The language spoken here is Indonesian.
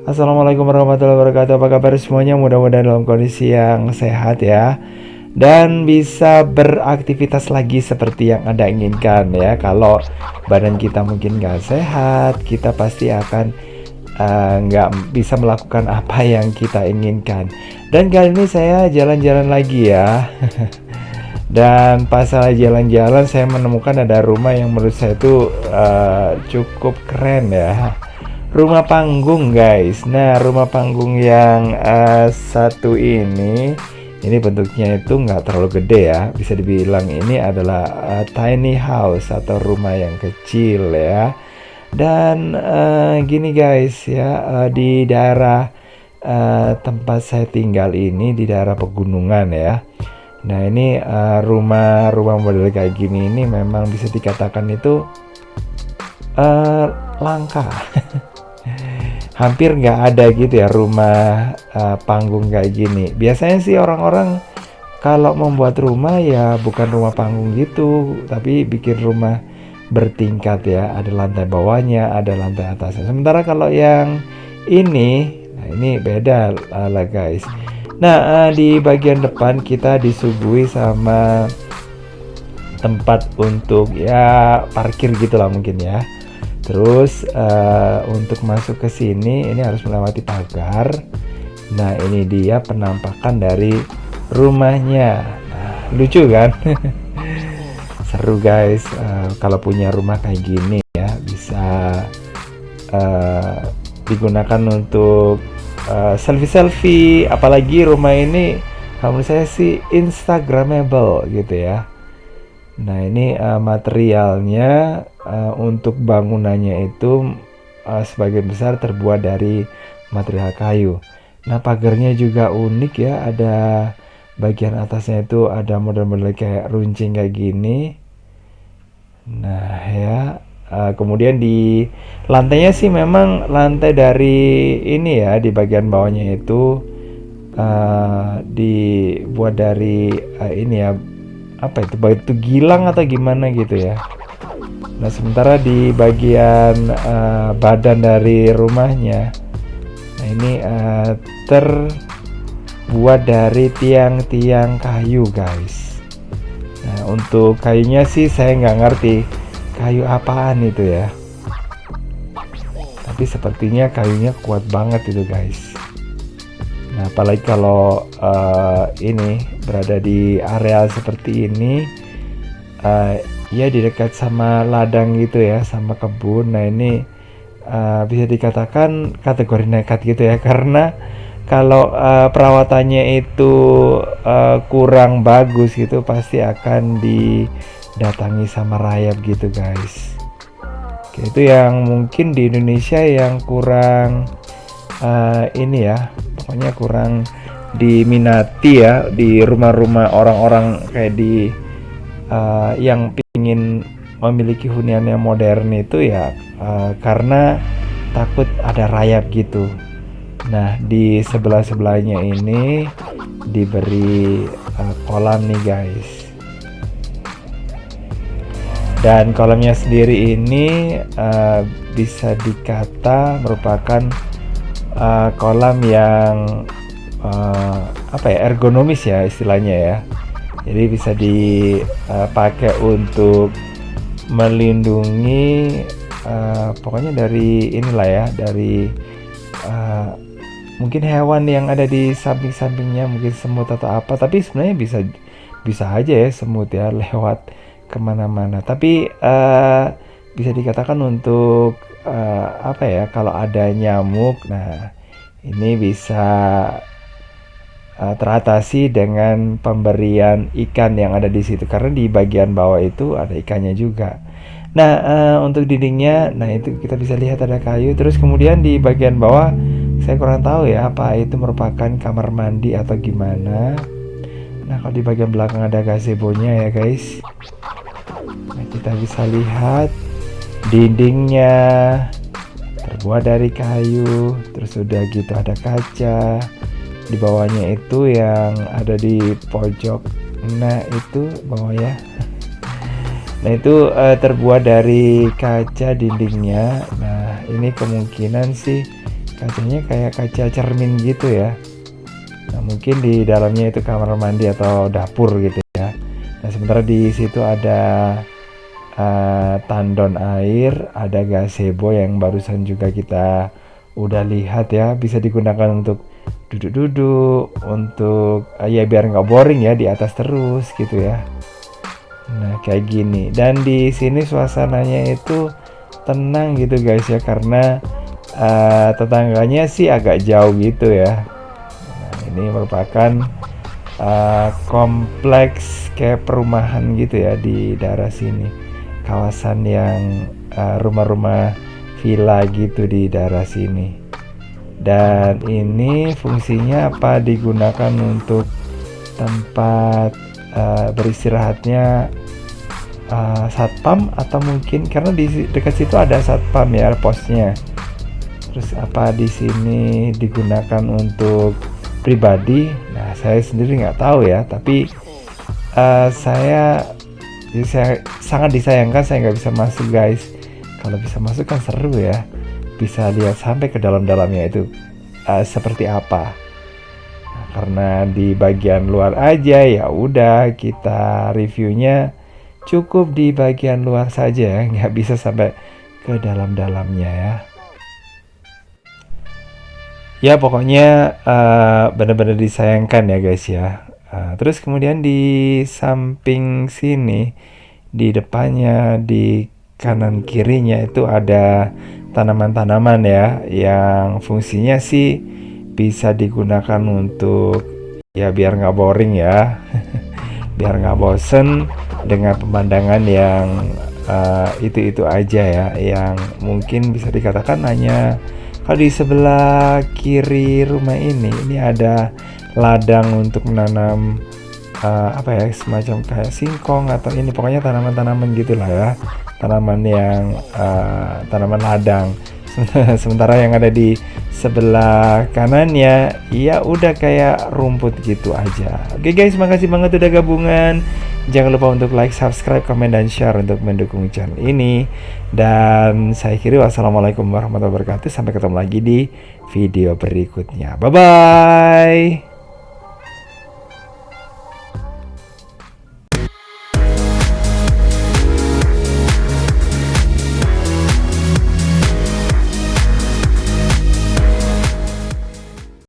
Assalamualaikum warahmatullahi wabarakatuh. Apa kabar semuanya? Mudah-mudahan dalam kondisi yang sehat ya, dan bisa beraktivitas lagi seperti yang Anda inginkan ya. Kalau badan kita mungkin nggak sehat, kita pasti akan nggak bisa melakukan apa yang kita inginkan. Dan kali ini saya jalan-jalan lagi ya. Dan pas saya jalan-jalan, saya menemukan ada rumah yang menurut saya itu cukup keren ya. Rumah panggung guys. Nah, rumah panggung yang satu ini bentuknya itu nggak terlalu gede ya. Bisa dibilang ini adalah tiny house atau rumah yang kecil ya. Dan gini guys ya, di daerah tempat saya tinggal ini di daerah pegunungan ya. Nah, ini rumah-rumah model kayak gini ini memang bisa dikatakan itu langka. Hampir nggak ada gitu ya rumah panggung kayak gini. Biasanya sih orang-orang kalau membuat rumah ya bukan rumah panggung gitu, tapi bikin rumah bertingkat ya. Ada lantai bawahnya, ada lantai atasnya. Sementara kalau yang nah ini beda lah guys. Nah, di bagian depan kita disuguhi sama tempat untuk ya parkir gitulah mungkin ya. Terus untuk masuk ke sini ini harus melewati pagar. Nah, ini dia penampakan dari rumahnya. Nah, lucu kan? Seru guys. Kalau punya rumah kayak gini ya, bisa digunakan untuk selfie-selfie. Apalagi rumah ini kalau menurut saya sih instagramable gitu ya. Nah, ini materialnya untuk bangunannya itu sebagian besar terbuat dari material kayu. Nah, pagarnya juga unik ya, ada bagian atasnya itu ada model-model kayak runcing kayak gini. Nah ya, kemudian di lantainya sih memang lantai dari ini ya, di bagian bawahnya itu dibuat dari ini ya, apa itu, batu gilang atau gimana gitu ya. Nah, sementara di bagian badan dari rumahnya, nah ini terbuat dari tiang-tiang kayu guys. Nah, untuk kayunya sih saya nggak ngerti kayu apaan itu ya, tapi sepertinya kayunya kuat banget itu guys. Nah, apalagi kalau ini berada di area seperti ini, ya di dekat sama ladang gitu ya, sama kebun. Nah, ini bisa dikatakan kategori nekat gitu ya, karena kalau perawatannya itu kurang bagus gitu, pasti akan didatangi sama rayap gitu guys. Oke, itu yang mungkin di Indonesia yang kurang ini ya, pokoknya kurang diminati ya di rumah-rumah orang-orang kayak di yang ingin memiliki hunian yang modern itu ya, karena takut ada rayap gitu. Nah, di sebelah-sebelahnya ini diberi kolam nih guys. Dan kolamnya sendiri ini bisa dikata merupakan kolam yang apa ya, ergonomis ya istilahnya ya. Jadi bisa dipakai untuk melindungi pokoknya dari inilah ya, dari mungkin hewan yang ada di samping-sampingnya, mungkin semut atau apa. Tapi sebenarnya bisa aja ya semut ya lewat kemana-mana. Tapi bisa dikatakan untuk apa ya, kalau ada nyamuk, nah ini bisa teratasi dengan pemberian ikan yang ada di situ, karena di bagian bawah itu ada ikannya juga. Nah, untuk dindingnya, nah itu kita bisa lihat ada kayu. Terus kemudian di bagian bawah, saya kurang tahu ya apa itu merupakan kamar mandi atau gimana. Nah, kalau di bagian belakang ada gazebo-nya ya guys. Nah, kita bisa lihat dindingnya terbuat dari kayu. Terus udah gitu ada kaca. Di bawahnya itu yang ada di pojok, nah itu bawah ya. Nah, itu terbuat dari kaca dindingnya. Nah, ini kemungkinan sih kacanya kayak kaca cermin gitu ya. Nah, mungkin di dalamnya itu kamar mandi atau dapur gitu ya. Nah, sementara di situ ada tandon air, ada gazebo yang barusan juga kita udah lihat ya, bisa digunakan untuk duduk-duduk, untuk ya biar nggak boring ya di atas terus gitu ya. Nah, kayak gini. Dan di sini suasananya itu tenang gitu guys ya, karena tetangganya sih agak jauh gitu ya. Nah, ini merupakan kompleks kayak perumahan gitu ya di daerah sini. Kawasan yang rumah-rumah villa gitu di daerah sini. Dan ini fungsinya apa, digunakan untuk tempat beristirahatnya satpam, atau mungkin karena di dekat situ ada satpam ya posnya. Terus apa di sini digunakan untuk pribadi? Nah, saya sendiri nggak tahu ya, tapi saya sangat disayangkan saya nggak bisa masuk guys. Kalau bisa masuk kan seru ya, bisa lihat sampai ke dalam-dalamnya itu seperti apa. Nah, karena di bagian luar aja ya udah kita reviewnya cukup di bagian luar saja ya, nggak bisa sampai ke dalam-dalamnya ya. Ya pokoknya benar-benar disayangkan ya guys ya. Terus kemudian di samping sini, di depannya, di kanan kirinya itu ada tanaman-tanaman ya, yang fungsinya sih bisa digunakan untuk ya biar nggak boring ya, biar nggak bosen dengan pemandangan yang itu-itu aja ya, yang mungkin bisa dikatakan hanya kalau di sebelah kiri rumah ini ada ladang untuk menanam apa ya, semacam kayak singkong atau ini pokoknya tanaman-tanaman gitulah ya, tanaman yang tanaman ladang. Sementara yang ada di sebelah kanannya ya udah kayak rumput gitu aja. Oke guys, makasih banget udah gabungan. Jangan lupa untuk like, subscribe, komen, dan share untuk mendukung channel ini. Dan saya kira wassalamualaikum warahmatullahi wabarakatuh. Sampai ketemu lagi di video berikutnya. Bye bye.